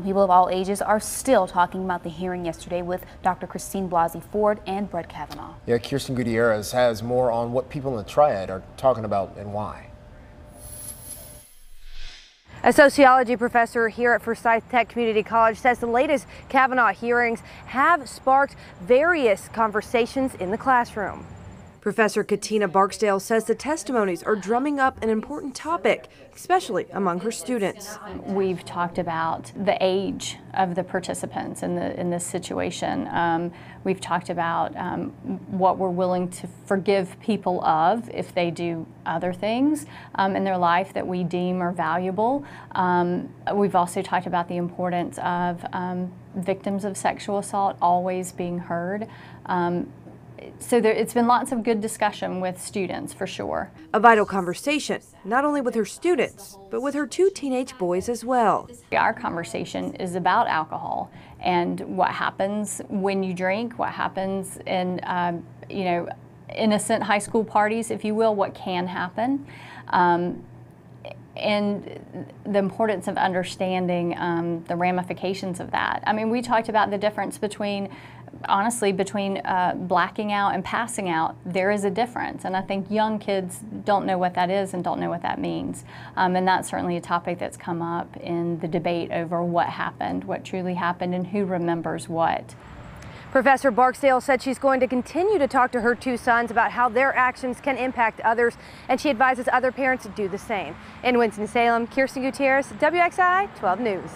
People of all ages are still talking about the hearing yesterday with Dr. Christine Blasey Ford and Brett Kavanaugh. Yeah, Kirsten Gutierrez has more on what people in the triad are talking about and why. A sociology professor here at Forsyth Tech Community College says the latest Kavanaugh hearings have sparked various conversations in the classroom. Professor Katina Barksdale says the testimonies are drumming up an important topic, especially among her students. We've talked about the age of the participants in this situation. We've talked about what we're willing to forgive people of if they do other things in their life that we deem are valuable. We've also talked about the importance of victims of sexual assault always being heard. So it's been lots of good discussion with students, for sure. A vital conversation, not only with her students, but with her two teenage boys as well. Our conversation is about alcohol and what happens when you drink, what happens in, innocent high school parties, if you will, what can happen. And the importance of understanding the ramifications of that. I mean, we talked about the difference between, honestly, between blacking out and passing out. There is a difference, and I think young kids don't know what that is and don't know what that means. And that's certainly a topic that's come up in the debate over what happened, what truly happened, and who remembers what. Professor Barksdale said she's going to continue to talk to her two sons about how their actions can impact others, and she advises other parents to do the same. In Winston-Salem, Kirsten Gutierrez, WXI 12 News.